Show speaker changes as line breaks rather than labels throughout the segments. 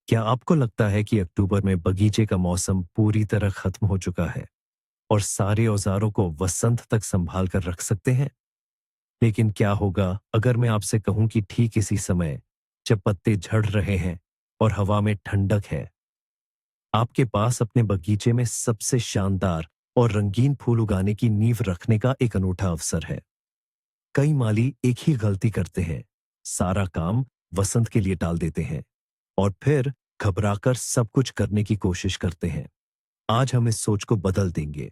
क्या आपको लगता है कि अक्टूबर में बगीचे का मौसम पूरी तरह खत्म हो चुका है और सारे औजारों को वसंत तक संभाल कर रख सकते हैं? लेकिन क्या होगा अगर मैं आपसे कहूं कि ठीक इसी समय, जब पत्ते झड़ रहे हैं और हवा में ठंडक है, आपके पास अपने बगीचे में सबसे शानदार और रंगीन फूल उगाने की नींव रखने का एक अनूठा अवसर है। कई माली एक ही गलती करते हैं, सारा काम वसंत के लिए टाल देते हैं और फिर घबराकर सब कुछ करने की कोशिश करते हैं। आज हम इस सोच को बदल देंगे।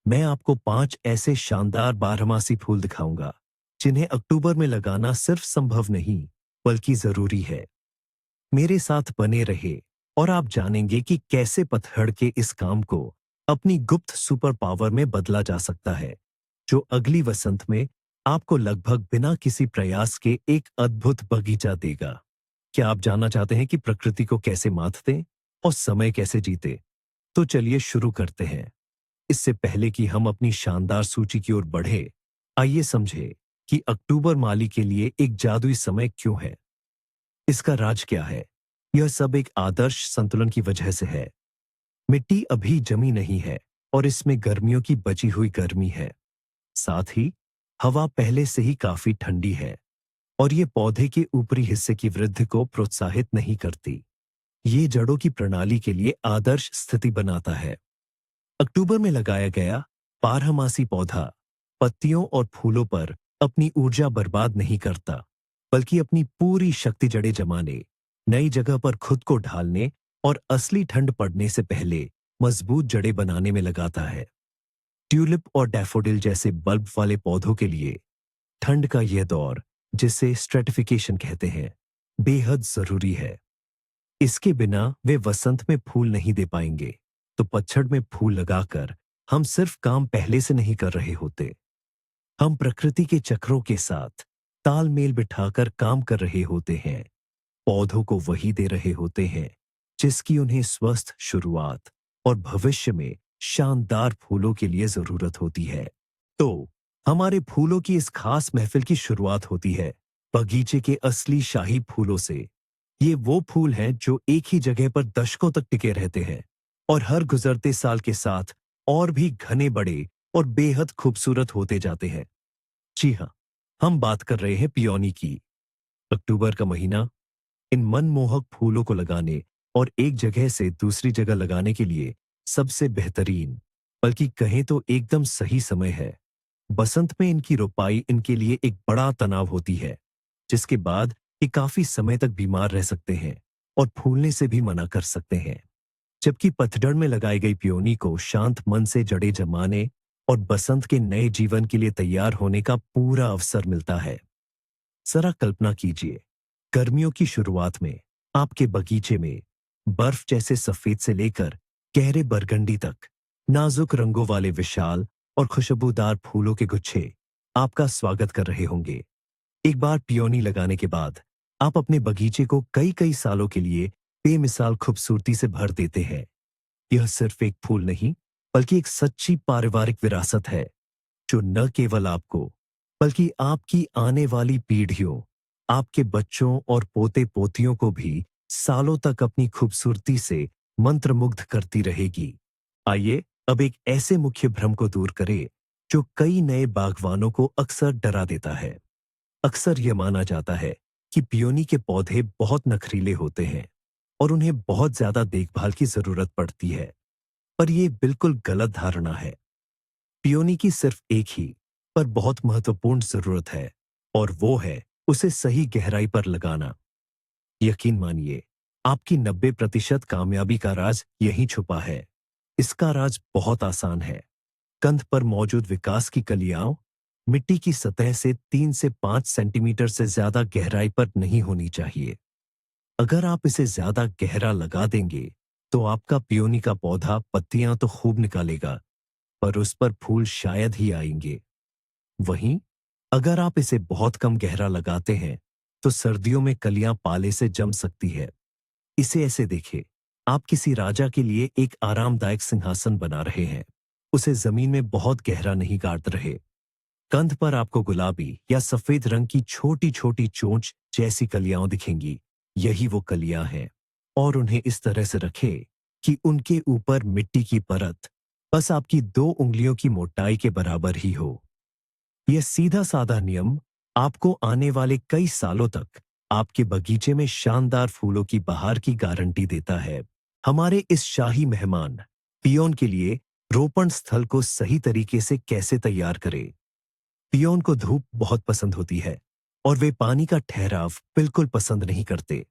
मैं आपको 5 ऐसे शानदार बारहमासी फूल दिखाऊंगा जिन्हें अक्टूबर में लगाना सिर्फ संभव नहीं बल्कि जरूरी है। मेरे साथ बने रहे और आप जानेंगे कि कैसे पतझड़ के इस काम को अपनी गुप्त सुपर पावर में बदला जा सकता है, जो अगली वसंत में आपको लगभग बिना किसी प्रयास के एक अद्भुत बगीचा देगा। क्या आप जानना चाहते हैं कि प्रकृति को कैसे मात दें और समय कैसे जीते? तो चलिए शुरू करते हैं। इससे पहले कि हम अपनी शानदार सूची की ओर बढ़े, आइए समझे कि अक्टूबर माली के लिए एक जादुई समय क्यों है। इसका राज क्या है? यह सब एक आदर्श संतुलन की वजह से है। मिट्टी अभी जमी नहीं है और इसमें गर्मियों की बची हुई गर्मी है। साथ ही हवा पहले से ही काफी ठंडी है और ये पौधे के ऊपरी हिस्से की वृद्धि को प्रोत्साहित नहीं करती। ये जड़ों की प्रणाली के लिए आदर्श स्थिति बनाता है। अक्टूबर में लगाया गया बारहमासी पौधा पत्तियों और फूलों पर अपनी ऊर्जा बर्बाद नहीं करता, बल्कि अपनी पूरी शक्ति जड़ें जमाने, नई जगह पर खुद को ढालने और असली ठंड पड़ने से पहले मजबूत जड़ें बनाने में लगाता है। ट्यूलिप और डैफोडिल जैसे बल्ब वाले पौधों के लिए ठंड का यह दौर, जिसे स्ट्रेटिफिकेशन कहते हैं, बेहद जरूरी है। इसके बिना वे वसंत में फूल नहीं दे पाएंगे। तो पतझड़ में फूल लगाकर हम सिर्फ काम पहले से नहीं कर रहे होते, हम प्रकृति के चक्रों के साथ तालमेल बिठाकर काम कर रहे होते हैं। पौधों को वही दे रहे होते हैं जिसकी उन्हें स्वस्थ शुरुआत और भविष्य में शानदार फूलों के लिए जरूरत होती है। तो हमारे फूलों की इस खास महफिल की शुरुआत होती है बगीचे के असली शाही फूलों से। ये वो फूल हैं जो एक ही जगह पर दशकों तक टिके रहते हैं और हर गुजरते साल के साथ और भी घने बड़े और बेहद खूबसूरत होते जाते हैं। जी हाँ, हम बात कर रहे हैं पियोनी की। अक्टूबर का महीना इन मनमोहक फूलों को लगाने और एक जगह से दूसरी जगह लगाने के लिए सबसे बेहतरीन, बल्कि कहें तो एकदम सही समय है। बसंत में इनकी रोपाई इनके लिए एक बड़ा तनाव होती है, जिसके बाद ये काफी समय तक बीमार रह सकते हैं और फूलने से भी मना कर सकते हैं। जबकि पतझड़ में लगाई गई पियोनी को शांत मन से जड़ें जमाने और बसंत के नए जीवन के लिए तैयार होने का पूरा अवसर मिलता है। जरा कल्पना कीजिए, गर्मियों की शुरुआत में आपके बगीचे में बर्फ जैसे सफेद से लेकर गहरे बरगंडी तक नाजुक रंगों वाले विशाल और खुशबूदार फूलों के गुच्छे आपका स्वागत कर रहे होंगे। एक बार पियोनी लगाने के बाद आप अपने बगीचे को कई कई सालों के लिए बेमिसाल खूबसूरती से भर देते हैं। यह सिर्फ एक फूल नहीं, बल्कि एक सच्ची पारिवारिक विरासत है, जो न केवल आपको बल्कि आपकी आने वाली पीढ़ियों, आपके बच्चों और पोते पोतियों को भी सालों तक अपनी खूबसूरती से मंत्रमुग्ध करती रहेगी। आइए अब एक ऐसे मुख्य भ्रम को दूर करें जो कई नए बागवानों को अक्सर डरा देता है। अक्सर यह माना जाता है कि पियोनी के पौधे बहुत नखरीले होते हैं और उन्हें बहुत ज्यादा देखभाल की जरूरत पड़ती है, पर यह बिल्कुल गलत धारणा है। पियोनी की सिर्फ एक ही पर बहुत महत्वपूर्ण जरूरत है, और वो है उसे सही गहराई पर लगाना। यकीन मानिए, आपकी 90% कामयाबी का राज यहीं छुपा है। इसका राज बहुत आसान है। कंद पर मौजूद विकास की कलियां मिट्टी की सतह से 3 से 5 सेंटीमीटर से ज्यादा गहराई पर नहीं होनी चाहिए। अगर आप इसे ज्यादा गहरा लगा देंगे तो आपका पियोनी का पौधा पत्तियां तो खूब निकालेगा, पर उस पर फूल शायद ही आएंगे। वहीं अगर आप इसे बहुत कम गहरा लगाते हैं तो सर्दियों में कलियां पाले से जम सकती है। इसे ऐसे देखें, आप किसी राजा के लिए एक आरामदायक सिंहासन बना रहे हैं, उसे जमीन में बहुत गहरा नहीं गाड़ रहे। कंध पर आपको गुलाबी या सफेद रंग की छोटी छोटी चोंच जैसी कलियां दिखेंगी। यही वो कलियां हैं। और उन्हें इस तरह से रखें कि उनके ऊपर मिट्टी की परत बस आपकी 2 उंगलियों की मोटाई के बराबर ही हो। यह सीधा साधा नियम आपको आने वाले कई सालों तक आपके बगीचे में शानदार फूलों की बहार की गारंटी देता है। हमारे इस शाही मेहमान पियोन के लिए रोपण स्थल को सही तरीके से कैसे तैयार करें। पियोन को धूप बहुत पसंद होती है और वे पानी का ठहराव बिल्कुल पसंद नहीं करते।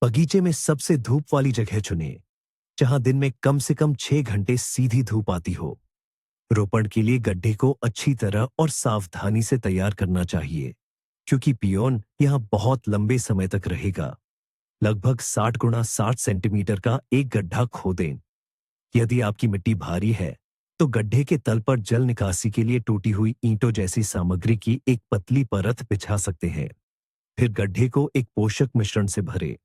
बगीचे में सबसे धूप वाली जगह चुनें, जहां दिन में कम से कम 6 घंटे सीधी धूप आती हो। रोपण के लिए गड्ढे को अच्छी तरह और सावधानी से तैयार करना चाहिए, क्योंकि पियोन यहां बहुत लंबे समय तक रहेगा। लगभग 60 गुणा 60 सेंटीमीटर का एक गड्ढा खोदें। यदि आपकी मिट्टी भारी है, तो गड्ढे के तल पर जल निकासी के लिए टूटी हुई ईंटों जैसी सामग्री की एक पतली परत बिछा सकते हैं। फिर गड्ढे को एक पोषक मिश्रण से भरें।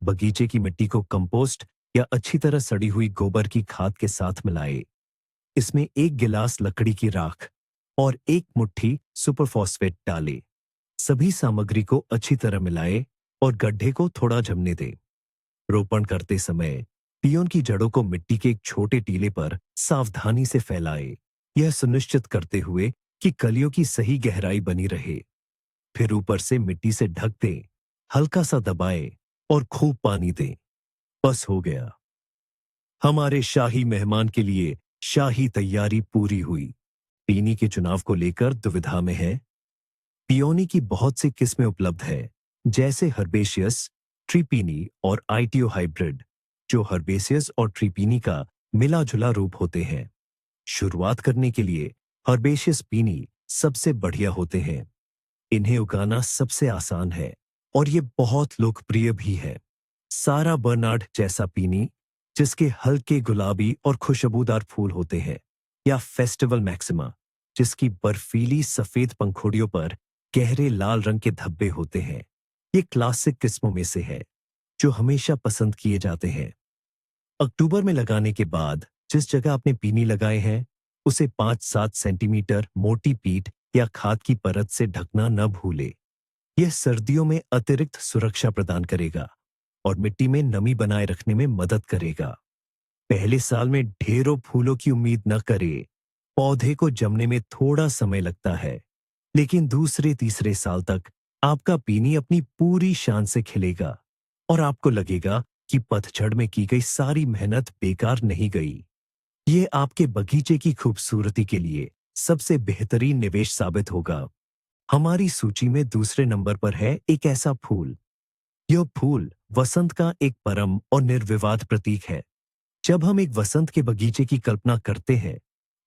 बगीचे की मिट्टी को कंपोस्ट या अच्छी तरह सड़ी हुई गोबर की खाद के साथ मिलाएं। इसमें 1 गिलास लकड़ी की राख और 1 मुट्ठी सुपरफॉस्फेट डालें। सभी सामग्री को अच्छी तरह मिलाएं और गड्ढे को थोड़ा जमने दें। रोपण करते समय पियोन की जड़ों को मिट्टी के एक छोटे टीले पर सावधानी से फैलाएं, यह सुनिश्चित करते हुए कि कलियों की सही गहराई बनी रहे। फिर ऊपर से मिट्टी से ढक दें, हल्का सा दबाएं और खूब पानी दें। बस हो गया। हमारे शाही मेहमान के लिए शाही तैयारी पूरी हुई। पीनी के चुनाव को लेकर दुविधा में है। पियोनी की बहुत सी किस्में उपलब्ध है, जैसे हर्बेशियस, ट्रिपीनी और आईटीओ हाइब्रिड, जो हर्बेशियस और ट्रिपीनी का मिला जुला रूप होते हैं। शुरुआत करने के लिए हर्बेशियस पीनी सबसे बढ़िया होते हैं। इन्हें उगाना सबसे आसान है और ये बहुत लोकप्रिय भी है। सारा बर्नार्ड जैसा पीनी, जिसके हल्के गुलाबी और खुशबूदार फूल होते हैं, या फेस्टिवल मैक्सिमा, जिसकी बर्फीली सफेद पंखुड़ियों पर गहरे लाल रंग के धब्बे होते हैं, ये क्लासिक किस्मों में से है जो हमेशा पसंद किए जाते हैं। अक्टूबर में लगाने के बाद जिस जगह आपने पीनी लगाए हैं, उसे 5-7 सेंटीमीटर मोटी पीट या खाद की परत से ढकना न भूले। यह सर्दियों में अतिरिक्त सुरक्षा प्रदान करेगा और मिट्टी में नमी बनाए रखने में मदद करेगा। पहले साल में ढेरों फूलों की उम्मीद न करें। पौधे को जमने में थोड़ा समय लगता है, लेकिन दूसरे तीसरे साल तक आपका पीनी अपनी पूरी शान से खिलेगा और आपको लगेगा कि पतझड़ में की गई सारी मेहनत बेकार नहीं गई। ये आपके बगीचे की खूबसूरती के लिए सबसे बेहतरीन निवेश साबित होगा। हमारी सूची में दूसरे नंबर पर है एक ऐसा फूल। यह फूल वसंत का एक परम और निर्विवाद प्रतीक है। जब हम एक वसंत के बगीचे की कल्पना करते हैं,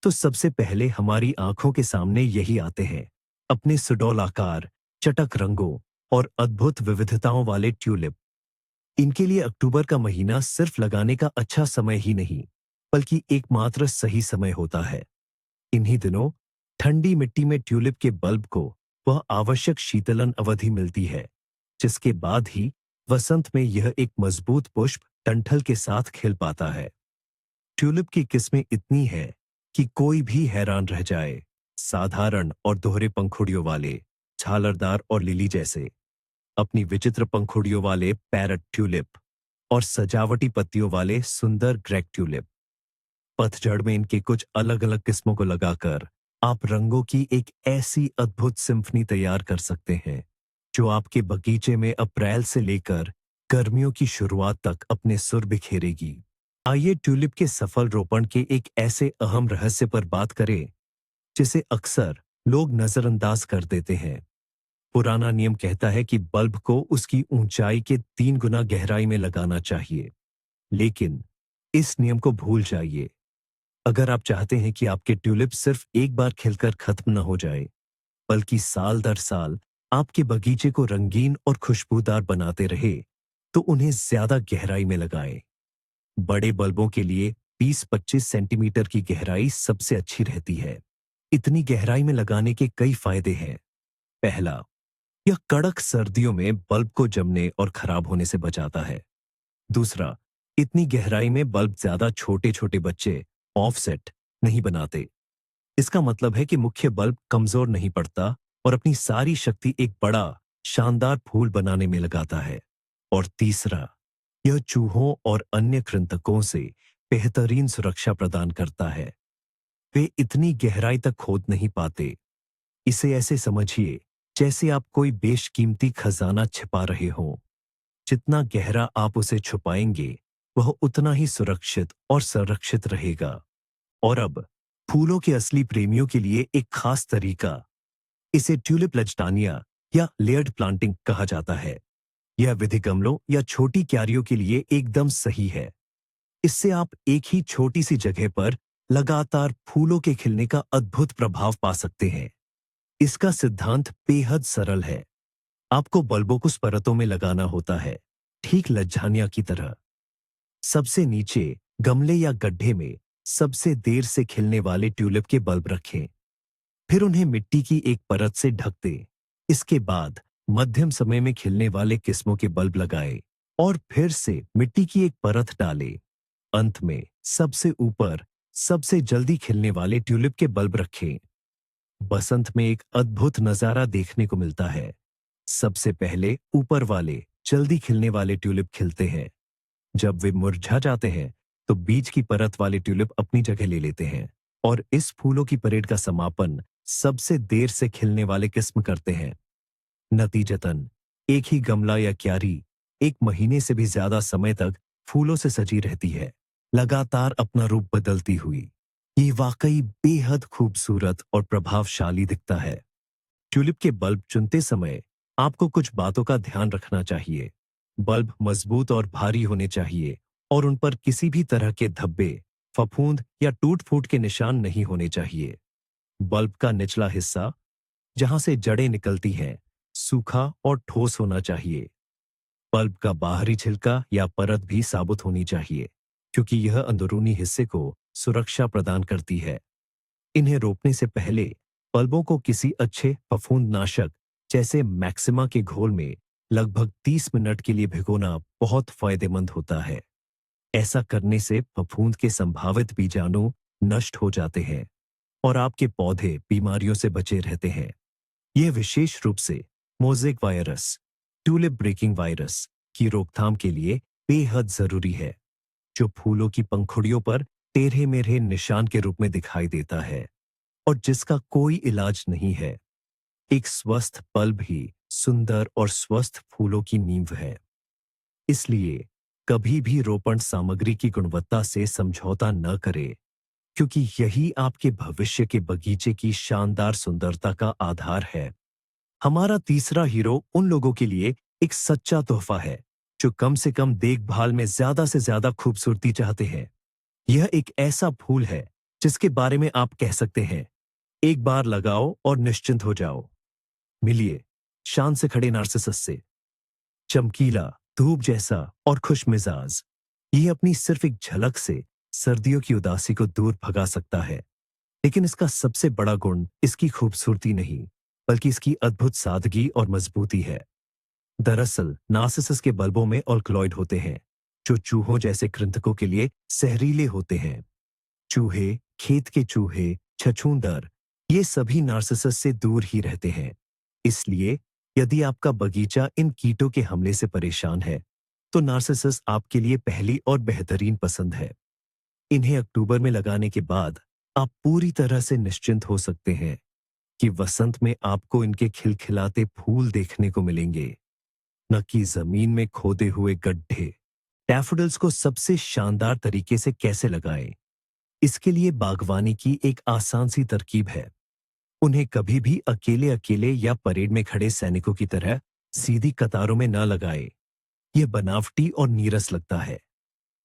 तो सबसे पहले हमारी आंखों के सामने यही आते हैं, अपने सुडौल आकार, चटक रंगों और अद्भुत विविधताओं वाले ट्यूलिप। इनके लिए अक्टूबर का महीना सिर्फ लगाने का अच्छा समय ही नहीं, बल्कि एकमात्र सही समय होता है। इन्हीं दिनों ठंडी मिट्टी में ट्यूलिप के बल्ब को वह आवश्यक शीतलन अवधि मिलती है, जिसके बाद ही वसंत में यह एक मजबूत पुष्प डंठल के साथ खिल पाता है। ट्यूलिप की किस्में इतनी है कि कोई भी हैरान रह जाए। साधारण और दोहरे पंखुड़ियों वाले, झालरदार और लिली जैसे, अपनी विचित्र पंखुड़ियों वाले पैरट ट्यूलिप और सजावटी पत्तियों वाले सुंदर ग्रेग ट्यूलिप। पतझड़ में इनके कुछ अलग अलग किस्मों को लगाकर आप रंगों की एक ऐसी अद्भुत सिम्फनी तैयार कर सकते हैं, जो आपके बगीचे में अप्रैल से लेकर गर्मियों की शुरुआत तक अपने सुर बिखेरेगी। आइए ट्यूलिप के सफल रोपण के एक ऐसे अहम रहस्य पर बात करें, जिसे अक्सर लोग नजरअंदाज कर देते हैं। पुराना नियम कहता है कि बल्ब को उसकी ऊंचाई के 3 गुना गहराई में लगाना चाहिए, लेकिन इस नियम को भूल जाइए। अगर आप चाहते हैं कि आपके ट्यूलिप सिर्फ एक बार खिलकर खत्म न हो जाए, बल्कि साल दर साल आपके बगीचे को रंगीन और खुशबूदार बनाते रहे, तो उन्हें ज्यादा गहराई में लगाएं। बड़े बल्बों के लिए 20-25 सेंटीमीटर की गहराई सबसे अच्छी रहती है। इतनी गहराई में लगाने के कई फायदे हैं। पहला, यह कड़क सर्दियों में बल्ब को जमने और खराब होने से बचाता है। दूसरा, इतनी गहराई में बल्ब ज्यादा छोटे छोटे बच्चे ऑफसेट नहीं बनाते। इसका मतलब है कि मुख्य बल्ब कमजोर नहीं पड़ता और अपनी सारी शक्ति एक बड़ा शानदार फूल बनाने में लगाता है। और तीसरा, यह चूहों और अन्य कृंतकों से बेहतरीन सुरक्षा प्रदान करता है। वे इतनी गहराई तक खोद नहीं पाते। इसे ऐसे समझिए जैसे आप कोई बेशकीमती खजाना छिपा रहे हों। जितना गहरा आप उसे छुपाएंगे, वह उतना ही सुरक्षित और संरक्षित रहेगा। और अब फूलों के असली प्रेमियों के लिए एक खास तरीका, इसे ट्यूलिप लजटानिया या लेयर्ड प्लांटिंग कहा जाता है। यह विधि गमलों या छोटी क्यारियों के लिए एकदम सही है। इससे आप एक ही छोटी सी जगह पर लगातार फूलों के खिलने का अद्भुत प्रभाव पा सकते हैं। इसका सिद्धांत बेहद सरल है। आपको बल्बों को परतों में लगाना होता है, ठीक लज्जानिया की तरह। सबसे नीचे गमले या गड्ढे में सबसे देर से खिलने वाले ट्यूलिप के बल्ब रखें। फिर उन्हें मिट्टी की एक परत से ढक दें। इसके बाद मध्यम समय में खिलने वाले किस्मों के बल्ब लगाएं और फिर से मिट्टी की एक परत डालें। अंत में सबसे ऊपर सबसे जल्दी खिलने वाले ट्यूलिप के बल्ब रखें। बसंत में एक अद्भुत नजारा देखने को मिलता है। सबसे पहले ऊपर वाले जल्दी खिलने वाले ट्यूलिप खिलते हैं। जब वे मुरझा जाते हैं तो बीच की परत वाले ट्यूलिप अपनी जगह ले लेते हैं और इस फूलों की परेड का समापन सबसे देर से खिलने वाले किस्म करते हैं। नतीजतन एक ही गमला या क्यारी 1 महीने से भी ज्यादा समय तक फूलों से सजी रहती है, लगातार अपना रूप बदलती हुई। ये वाकई बेहद खूबसूरत और प्रभावशाली दिखता है। ट्यूलिप के बल्ब चुनते समय आपको कुछ बातों का ध्यान रखना चाहिए। बल्ब मजबूत और भारी होने चाहिए और उन पर किसी भी तरह के धब्बे, फफूंद या टूट-फूट के निशान नहीं होने चाहिए। बल्ब का निचला हिस्सा, जहां से जड़ें निकलती हैं, सूखा और ठोस होना चाहिए। बल्ब का बाहरी छिलका या परत भी साबुत होनी चाहिए, क्योंकि यह अंदरूनी हिस्से को सुरक्षा प्रदान करती है। इन्हें रोपने से पहले बल्बों को किसी अच्छे फफूंदनाशक जैसे मैक्सिमा के घोल में लगभग 30 मिनट के लिए भिगोना बहुत फायदेमंद होता है। ऐसा करने से फफूंद के संभावित बीजाणु नष्ट हो जाते हैं और आपके पौधे बीमारियों से बचे रहते हैं। यह विशेष रूप से mosaic virus, tulip breaking virus की रोकथाम के लिए बेहद जरूरी है, जो फूलों की पंखुड़ियों पर टेढ़े मेढ़े निशान के रूप में दिखाई देता है और जिसका कोई इलाज नहीं है। एक स्वस्थ बल्ब ही सुंदर और स्वस्थ फूलों की नींव है। इसलिए कभी भी रोपण सामग्री की गुणवत्ता से समझौता न करें, क्योंकि यही आपके भविष्य के बगीचे की शानदार सुंदरता का आधार है। हमारा तीसरा हीरो उन लोगों के लिए एक सच्चा तोहफा है जो कम से कम देखभाल में ज्यादा से ज्यादा खूबसूरती चाहते हैं। यह एक ऐसा फूल है जिसके बारे में आप कह सकते हैं, एक बार लगाओ और निश्चिंत हो जाओ। मिलिए शान से खड़े नार्सिसस से। चमकीला, धूप जैसा और खुश मिजाज, ये अपनी सिर्फ एक झलक से सर्दियों की उदासी को दूर भगा सकता है। लेकिन इसका सबसे बड़ा गुण इसकी खूबसूरती नहीं, बल्कि इसकी अद्भुत सादगी और मजबूती है। दरअसल नार्सिसस के बल्बों में ऑल्कलॉइड होते हैं, जो चूहों जैसे कृंतकों के लिए जहरीले होते हैं। चूहे, खेत के चूहे, छछूंदर, ये सभी नार्सिसस से दूर ही रहते हैं। इसलिए यदि आपका बगीचा इन कीटों के हमले से परेशान है, तो नार्सिसस आपके लिए पहली और बेहतरीन पसंद है। इन्हें अक्टूबर में लगाने के बाद आप पूरी तरह से निश्चिंत हो सकते हैं कि वसंत में आपको इनके खिलखिलाते फूल देखने को मिलेंगे, न कि जमीन में खोदे हुए गड्ढे। डैफोडिल्स को सबसे शानदार तरीके से कैसे लगाएं? इसके लिए बागवानी की एक आसान सी तरकीब है। उन्हें कभी भी अकेले अकेले या परेड में खड़े सैनिकों की तरह सीधी कतारों में न लगाएं। यह बनावटी और नीरस लगता है।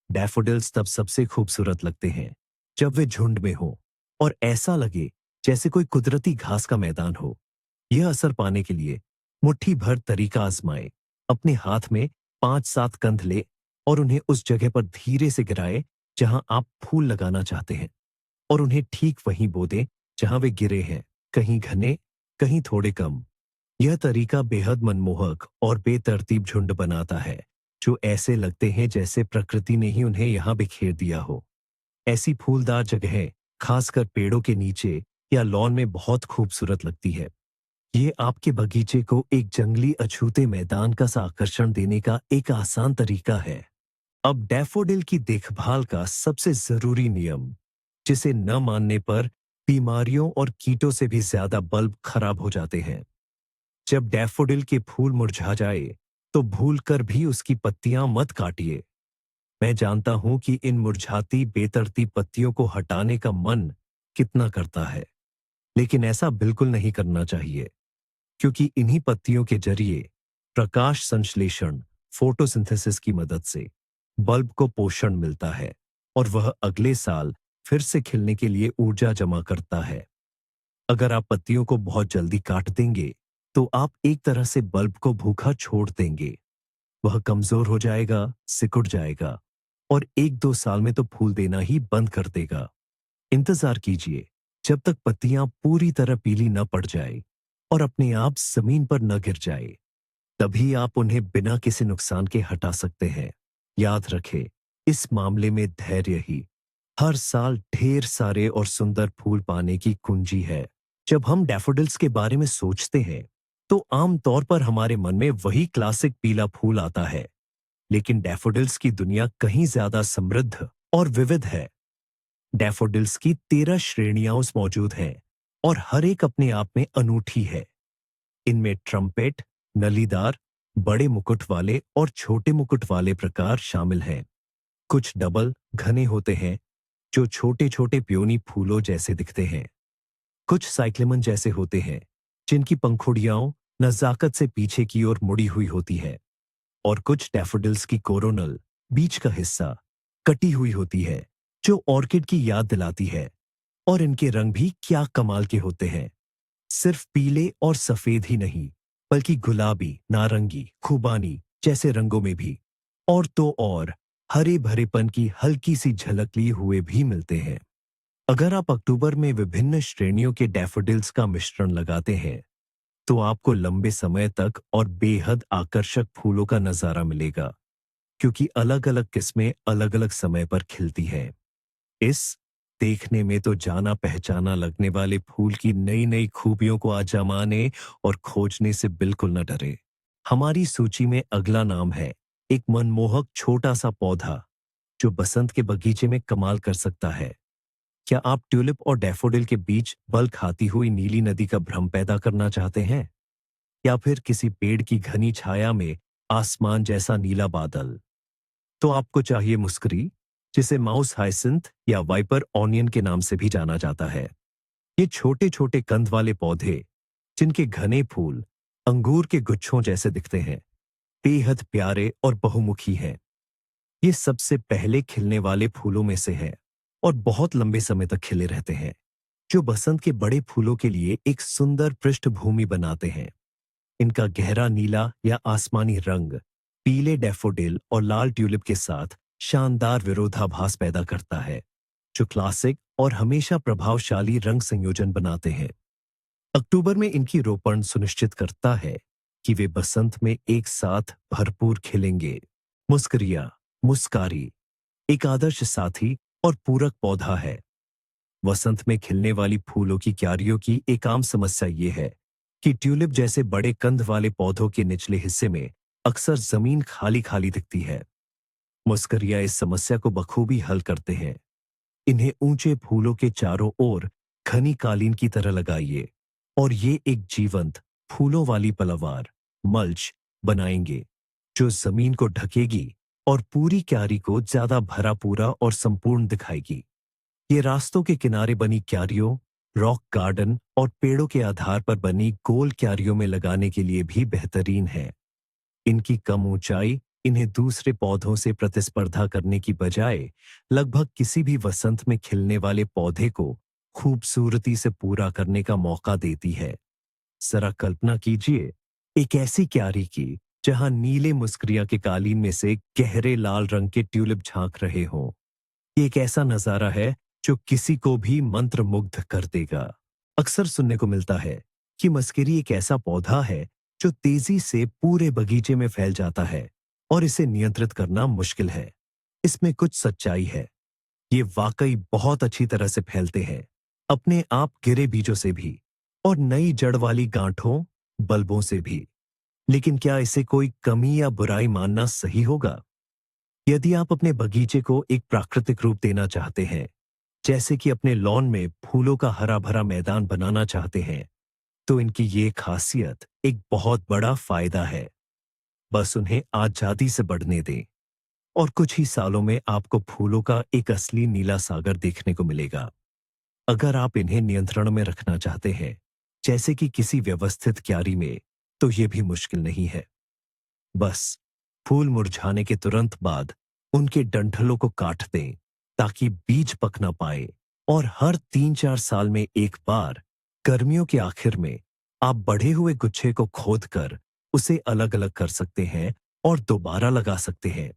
डैफोडिल्स तब सबसे खूबसूरत लगते हैं जब वे झुंड में हो और ऐसा लगे जैसे कोई कुदरती घास का मैदान हो। यह असर पाने के लिए मुट्ठी भर तरीका आजमाएं। अपने हाथ में 5-7 कंद ले और उन्हें उस जगह पर धीरे से गिराए जहां आप फूल लगाना चाहते हैं, और उन्हें ठीक वहीं बो दें जहां वे गिरे हैं, कहीं घने, कहीं थोड़े कम। यह तरीका बेहद मनमोहक और बेतरतीब झुंड बनाता है, जो ऐसे लगते हैं जैसे प्रकृति ने ही उन्हें यहां बिखेर दिया हो। ऐसी फूलदार जगहें खासकर पेड़ों के नीचे या लॉन में बहुत खूबसूरत लगती है। ये आपके बगीचे को एक जंगली अछूते मैदान का सा आकर्षण देने का एक आसान तरीका है। अब डैफोडिल की देखभाल का सबसे जरूरी नियम, जिसे न मानने पर बीमारियों और कीटों से भी ज्यादा बल्ब खराब हो जाते हैं। जब डैफोडिल के फूल मुरझा जाए तो भूलकर भी उसकी पत्तियां मत काटिए। मैं जानता हूं कि इन मुरझाती बेतरतीब पत्तियों को हटाने का मन कितना करता है, लेकिन ऐसा बिल्कुल नहीं करना चाहिए, क्योंकि इन्हीं पत्तियों के जरिए प्रकाश संश्लेषण फोटोसिंथेसिस की मदद से बल्ब को पोषण मिलता है और वह अगले साल फिर से खिलने के लिए ऊर्जा जमा करता है। अगर आप पत्तियों को बहुत जल्दी काट देंगे तो आप एक तरह से बल्ब को भूखा छोड़ देंगे। वह कमजोर हो जाएगा, सिकुड़ जाएगा और 1-2 साल में तो फूल देना ही बंद कर देगा। इंतजार कीजिए जब तक पत्तियां पूरी तरह पीली न पड़ जाए और अपने आप जमीन पर न गिर जाए। तभी आप उन्हें बिना किसी नुकसान के हटा सकते हैं। याद रखें, इस मामले में धैर्य ही हर साल ढेर सारे और सुंदर फूल पाने की कुंजी है। जब हम डैफोडिल्स के बारे में सोचते हैं तो आमतौर पर हमारे मन में वही क्लासिक पीला फूल आता है, लेकिन डैफोडिल्स की दुनिया कहीं ज्यादा समृद्ध और विविध है। डैफोडिल्स की 13 श्रेणियां मौजूद हैं और हर एक अपने आप में अनूठी है। इनमें ट्रम्पेट, नलीदार, बड़े मुकुट वाले और छोटे मुकुट वाले प्रकार शामिल हैं। कुछ डबल घने होते हैं जो छोटे छोटे प्योनी फूलों जैसे दिखते हैं। कुछ साइक्लेमन जैसे होते हैं जिनकी पंखुड़ियां नजाकत से पीछे की ओर मुड़ी हुई होती है, और कुछ डैफोडिल्स की कोरोनल बीच का हिस्सा कटी हुई होती है जो ऑर्किड की याद दिलाती है। और इनके रंग भी क्या कमाल के होते हैं। सिर्फ पीले और सफेद ही नहीं, बल्कि गुलाबी, नारंगी, खुबानी जैसे रंगों में भी और तो और हरे भरेपन की हल्की सी झलक लिए हुए भी मिलते हैं। अगर आप अक्टूबर में विभिन्न श्रेणियों के डैफोडिल्स का मिश्रण लगाते हैं तो आपको लंबे समय तक और बेहद आकर्षक फूलों का नजारा मिलेगा, क्योंकि अलग अलग किस्में अलग अलग समय पर खिलती हैं। इस देखने में तो जाना पहचाना लगने वाले फूल की नई नई खूबियों को आजमाने और खोजने से बिल्कुल न डरे। हमारी सूची में अगला नाम है एक मनमोहक छोटा सा पौधा जो बसंत के बगीचे में कमाल कर सकता है। क्या आप ट्यूलिप और डैफोडिल के बीच बल खाती हुई नीली नदी का भ्रम पैदा करना चाहते हैं, या फिर किसी पेड़ की घनी छाया में आसमान जैसा नीला बादल? तो आपको चाहिए मुस्करी, जिसे माउस हाइसिंथ या वाइपर ऑनियन के नाम से भी जाना जाता है। ये छोटे छोटे कंद वाले पौधे जिनके घने फूल अंगूर के गुच्छों जैसे दिखते हैं, बेहद प्यारे और बहुमुखी हैं। ये सबसे पहले खिलने वाले फूलों में से है और बहुत लंबे समय तक खिले रहते हैं, जो बसंत के बड़े फूलों के लिए एक सुंदर पृष्ठभूमि बनाते हैं। इनका गहरा नीला या आसमानी रंग पीले डैफोडिल और लाल ट्यूलिप के साथ शानदार विरोधाभास पैदा करता है, जो क्लासिक और हमेशा प्रभावशाली रंग संयोजन बनाते हैं। अक्टूबर में इनकी रोपण सुनिश्चित करता है कि वे बसंत में एक साथ भरपूर खिलेंगे। मुस्करिया मुस्कारी एक आदर्श साथी और पूरक पौधा है। वसंत में खिलने वाली फूलों की क्यारियों की एक आम समस्या ये है कि ट्यूलिप जैसे बड़े कंद वाले पौधों के निचले हिस्से में अक्सर जमीन खाली खाली दिखती है। मुस्करिया इस समस्या को बखूबी हल करते हैं। इन्हें ऊंचे फूलों के चारों ओर घनी कालीन की तरह लगाइए और ये एक जीवंत फूलों वाली पलवार मल्च बनाएंगे, जो जमीन को ढकेगी और पूरी क्यारी को ज्यादा भरा पूरा और संपूर्ण दिखाएगी। ये रास्तों के किनारे बनी क्यारियों, रॉक गार्डन और पेड़ों के आधार पर बनी गोल क्यारियों में लगाने के लिए भी बेहतरीन है। इनकी कम ऊंचाई इन्हें दूसरे पौधों से प्रतिस्पर्धा करने की बजाय लगभग किसी भी वसंत में खिलने वाले पौधे को खूबसूरती से पूरा करने का मौका देती है। जरा कल्पना कीजिए एक ऐसी क्यारी की जहां नीले मुस्करिया के कालीन में से गहरे लाल रंग के ट्यूलिप झांक रहे हों। ये एक ऐसा नजारा है जो किसी को भी मंत्रमुग्ध कर देगा। अक्सर सुनने को मिलता है कि मस्करी एक ऐसा पौधा है जो तेजी से पूरे बगीचे में फैल जाता है और इसे नियंत्रित करना मुश्किल है। इसमें कुछ सच्चाई है। ये वाकई बहुत अच्छी तरह से फैलते हैं, अपने आप गिरे बीजों से भी और नई जड़ वाली गांठों, बल्बों से भी। लेकिन क्या इसे कोई कमी या बुराई मानना सही होगा? यदि आप अपने बगीचे को एक प्राकृतिक रूप देना चाहते हैं, जैसे कि अपने लॉन में फूलों का हरा भरा मैदान बनाना चाहते हैं, तो इनकी ये खासियत एक बहुत बड़ा फायदा है। बस उन्हें आजादी से बढ़ने दें और कुछ ही सालों में आपको फूलों का एक असली नीला सागर देखने को मिलेगा। अगर आप इन्हें नियंत्रण में रखना चाहते हैं, जैसे कि किसी व्यवस्थित क्यारी में, तो ये भी मुश्किल नहीं है। बस फूल मुरझाने के तुरंत बाद उनके डंठलों को काट दें ताकि बीज पक ना पाए, और हर 3-4 साल में एक बार गर्मियों के आखिर में आप बढ़े हुए गुच्छे को खोदकर उसे अलग अलग कर सकते हैं और दोबारा लगा सकते हैं।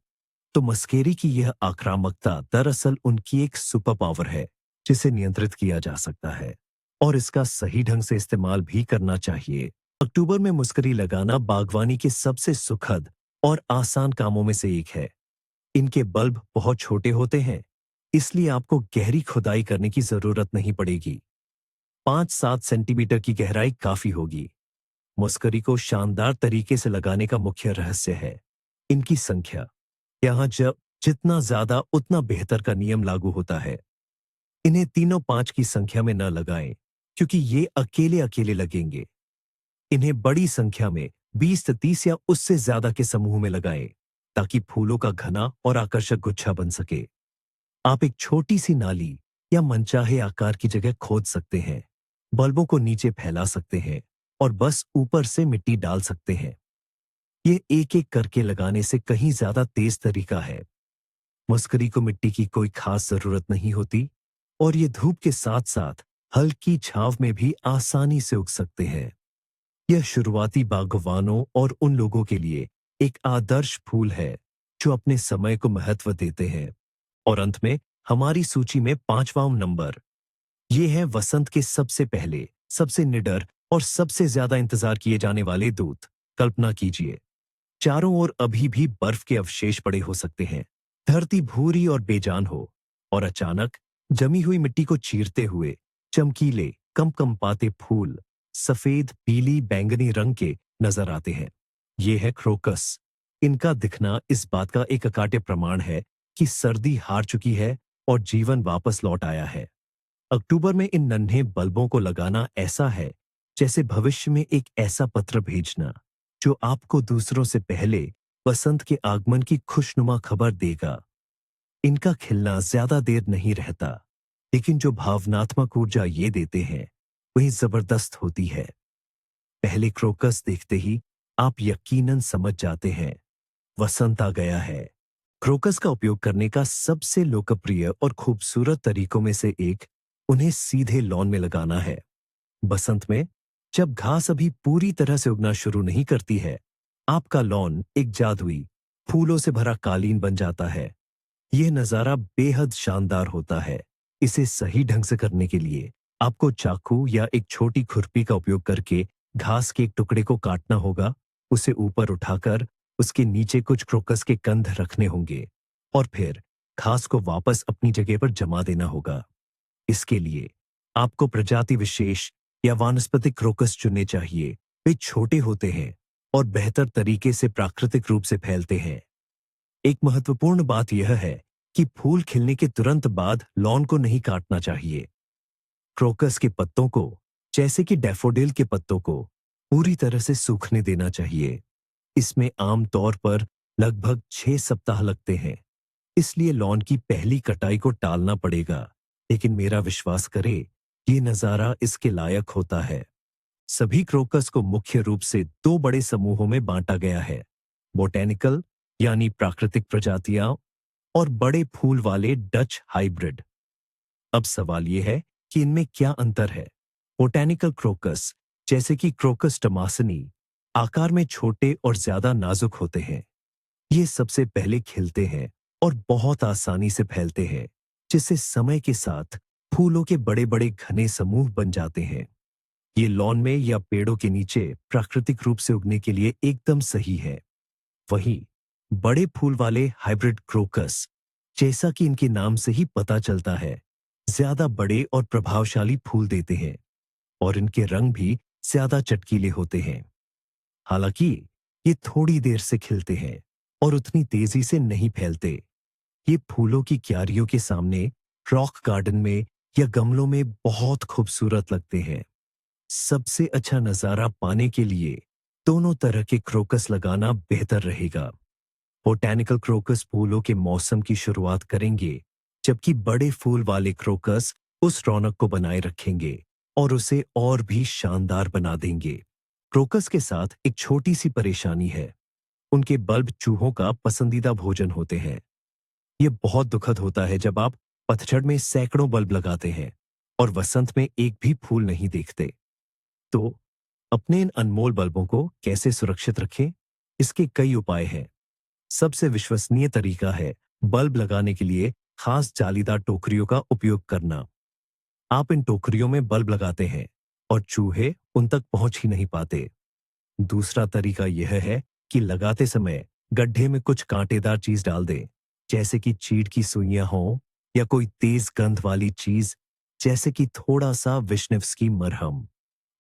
तो मस्केरी की यह आक्रामकता दरअसल उनकी एक सुपर पावर है, जिसे नियंत्रित किया जा सकता है और इसका सही ढंग से इस्तेमाल भी करना चाहिए। अक्टूबर में मुस्करी लगाना बागवानी के सबसे सुखद और आसान कामों में से एक है। इनके बल्ब बहुत छोटे होते हैं, इसलिए आपको गहरी खुदाई करने की जरूरत नहीं पड़ेगी। 5-7 सेंटीमीटर की गहराई काफी होगी। मुस्करी को शानदार तरीके से लगाने का मुख्य रहस्य है इनकी संख्या। यहाँ जब जितना ज्यादा उतना बेहतर का नियम लागू होता है। इन्हें तीनों 5 की संख्या में न लगाएं, क्योंकि ये अकेले अकेले लगेंगे। इन्हें बड़ी संख्या में 20 से 30 या उससे ज्यादा के समूह में लगाएं, ताकि फूलों का घना और आकर्षक गुच्छा बन सके। आप एक छोटी सी नाली या मनचाहे आकार की जगह खोद सकते हैं, बल्बों को नीचे फैला सकते हैं और बस ऊपर से मिट्टी डाल सकते हैं। ये एक एक करके लगाने से कहीं ज्यादा तेज तरीका है। मुस्करी को मिट्टी की कोई खास जरूरत नहीं होती और ये धूप के साथ साथ हल्की छांव में भी आसानी से उग सकते हैं। यह शुरुआती बागवानों और उन लोगों के लिए एक आदर्श फूल है जो अपने समय को महत्व देते हैं। और अंत में हमारी सूची में 5वां नंबर, ये है वसंत के सबसे पहले, सबसे निडर और सबसे ज्यादा इंतजार किए जाने वाले दूत। कल्पना कीजिए, चारों ओर अभी भी बर्फ के अवशेष पड़े हो सकते हैं, धरती भूरी और बेजान हो, और अचानक जमी हुई मिट्टी को चीरते हुए चमकीले कंपकंपाते फूल सफेद, पीली, बैंगनी रंग के नजर आते हैं। ये है क्रोकस। इनका दिखना इस बात का एक अकाट्य प्रमाण है कि सर्दी हार चुकी है और जीवन वापस लौट आया है। अक्टूबर में इन नन्हे बल्बों को लगाना ऐसा है जैसे भविष्य में एक ऐसा पत्र भेजना जो आपको दूसरों से पहले वसंत के आगमन की खुशनुमा खबर देगा। इनका खिलना ज्यादा देर नहीं रहता, लेकिन जो भावनात्मक ऊर्जा ये देते हैं वही जबरदस्त होती है। पहले क्रोकस देखते ही आप यकीनन समझ जाते हैं वसंत आ गया है। क्रोकस का उपयोग करने का सबसे लोकप्रिय और खूबसूरत तरीकों में से एक उन्हें सीधे लॉन में लगाना है। बसंत में जब घास अभी पूरी तरह से उगना शुरू नहीं करती है, आपका लॉन एक जादुई फूलों से भरा कालीन बन जाता है। यह नजारा बेहद शानदार होता है। इसे सही ढंग से करने के लिए आपको चाकू या एक छोटी खुरपी का उपयोग करके घास के एक टुकड़े को काटना होगा, उसे ऊपर उठाकर उसके नीचे कुछ क्रोकस के कंद रखने होंगे और फिर घास को वापस अपनी जगह पर जमा देना होगा। इसके लिए आपको प्रजाति विशेष या वानस्पतिक क्रोकस चुनने चाहिए। वे छोटे होते हैं और बेहतर तरीके से प्राकृतिक रूप से फैलते हैं। एक महत्वपूर्ण बात यह है कि फूल खिलने के तुरंत बाद लॉन को नहीं काटना चाहिए। क्रोकस के पत्तों को, जैसे कि डैफोडिल के पत्तों को, पूरी तरह से सूखने देना चाहिए। इसमें आमतौर पर लगभग 6 सप्ताह लगते हैं, इसलिए लॉन की पहली कटाई को टालना पड़ेगा। लेकिन मेरा विश्वास करें, ये नजारा इसके लायक होता है। सभी क्रोकस को मुख्य रूप से 2 बड़े समूहों में बांटा गया है, बोटेनिकल यानी प्राकृतिक प्रजातियां और बड़े फूल वाले डच हाइब्रिड। अब सवाल यह है कि इनमें क्या अंतर है। बोटेनिकल क्रोकस, जैसे कि क्रोकस टमासनी, आकार में छोटे और ज्यादा नाजुक होते हैं। ये सबसे पहले खिलते हैं और बहुत आसानी से फैलते हैं, जिससे समय के साथ फूलों के बड़े बड़े घने समूह बन जाते हैं। ये लॉन में या पेड़ों के नीचे प्राकृतिक रूप से उगने के लिए एकदम सही है। वहीं बड़े फूल वाले हाइब्रिड क्रोकस, जैसा कि इनके नाम से ही पता चलता है, ज्यादा बड़े और प्रभावशाली फूल देते हैं और इनके रंग भी ज्यादा चटकीले होते हैं। हालांकि ये थोड़ी देर से खिलते हैं और उतनी तेजी से नहीं फैलते। ये फूलों की क्यारियों के सामने, रॉक गार्डन में या गमलों में बहुत खूबसूरत लगते हैं। सबसे अच्छा नजारा पाने के लिए दोनों तरह के क्रोकस लगाना बेहतर रहेगा। बोटैनिकल क्रोकस फूलों के मौसम की शुरुआत करेंगे, जबकि बड़े फूल वाले क्रोकस उस रौनक को बनाए रखेंगे और उसे और भी शानदार बना देंगे। क्रोकस के साथ एक छोटी सी परेशानी है, उनके बल्ब चूहों का पसंदीदा भोजन होते हैं। ये बहुत दुखद होता है जब आप पतझड़ में सैकड़ों बल्ब लगाते हैं और वसंत में एक भी फूल नहीं देखते। तो अपने इन अनमोल बल्बों को कैसे सुरक्षित रखें? इसके कई उपाय हैं। सबसे विश्वसनीय तरीका है बल्ब लगाने के लिए खास जालीदार टोकरियों का उपयोग करना। आप इन टोकरियों में बल्ब लगाते हैं और चूहे उन तक पहुंच ही नहीं पाते। दूसरा तरीका यह है कि लगाते समय गड्ढे में कुछ कांटेदार चीज डाल दें, जैसे कि चीड़ की सुइयां हों या कोई तेज गंध वाली चीज, जैसे कि थोड़ा सा विश्निव्स्की मरहम।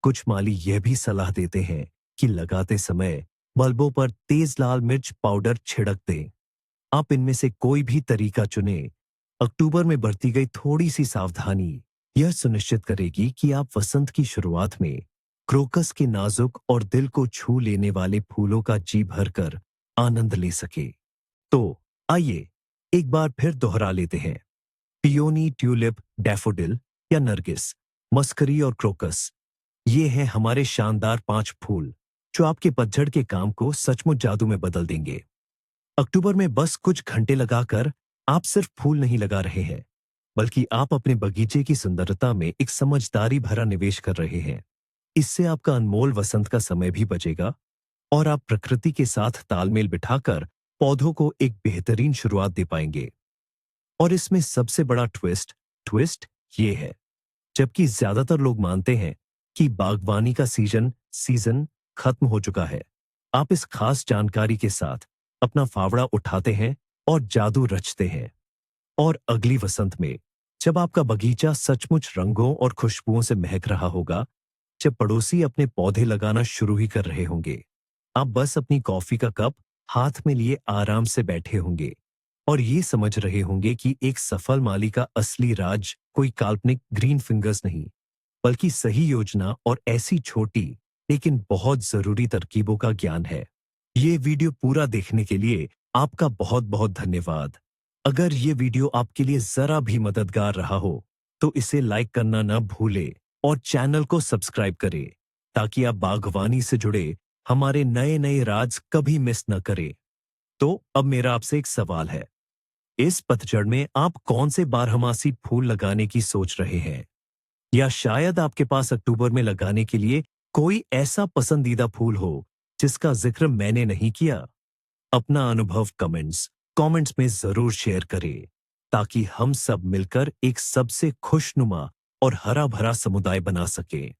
कुछ माली यह भी सलाह देते हैं कि लगाते समय बल्बों पर तेज लाल मिर्च पाउडर छिड़क दें। आप इनमें से कोई भी तरीका चुनें, अक्टूबर में बरती गई थोड़ी सी सावधानी यह सुनिश्चित करेगी कि आप वसंत की शुरुआत में क्रोकस के नाजुक और दिल को छू लेने वाले फूलों का जी भरकर आनंद ले सके। तो आइए एक बार फिर दोहरा लेते हैं। पियोनी, ट्यूलिप, डैफोडिल या नरगिस, मस्करी और क्रोकस, ये हैं हमारे शानदार 5 फूल जो आपके पतझड़ के काम को सचमुच जादू में बदल देंगे। अक्टूबर में बस कुछ घंटे लगाकर आप सिर्फ फूल नहीं लगा रहे हैं, बल्कि आप अपने बगीचे की सुंदरता में एक समझदारी भरा निवेश कर रहे हैं। इससे आपका अनमोल वसंत का समय भी बचेगा और आप प्रकृति के साथ तालमेल बिठाकर पौधों को एक बेहतरीन शुरुआत दे पाएंगे। और इसमें सबसे बड़ा ट्विस्ट ये है, जबकि ज्यादातर लोग मानते हैं कि बागवानी का सीजन खत्म हो चुका है, आप इस खास जानकारी के साथ अपना फावड़ा उठाते हैं और जादू रचते हैं। और अगली वसंत में जब आपका बगीचा सचमुच रंगों और खुशबुओं से महक रहा होगा, जब पड़ोसी अपने पौधे लगाना शुरू ही कर रहे होंगे, आप बस अपनी कॉफी का कप हाथ में लिए आराम से बैठे होंगे और ये समझ रहे होंगे कि एक सफल माली का असली राज कोई काल्पनिक ग्रीन फिंगर्स नहीं, बल्कि सही योजना और ऐसी छोटी लेकिन बहुत जरूरी तरकीबों का ज्ञान है। ये वीडियो पूरा देखने के लिए आपका बहुत बहुत धन्यवाद। अगर ये वीडियो आपके लिए जरा भी मददगार रहा हो तो इसे लाइक करना न भूले और चैनल को सब्सक्राइब करें, ताकि आप बागवानी से जुड़े हमारे नए नए राज कभी मिस न करें। तो अब मेरा आपसे एक सवाल है, इस पतझड़ में आप कौन से बारहमासी फूल लगाने की सोच रहे हैं? या शायद आपके पास अक्टूबर में लगाने के लिए कोई ऐसा पसंदीदा फूल हो जिसका जिक्र मैंने नहीं किया? अपना अनुभव कमेंट्स में जरूर शेयर करें, ताकि हम सब मिलकर एक सबसे खुशनुमा और हरा भरा समुदाय बना सकें।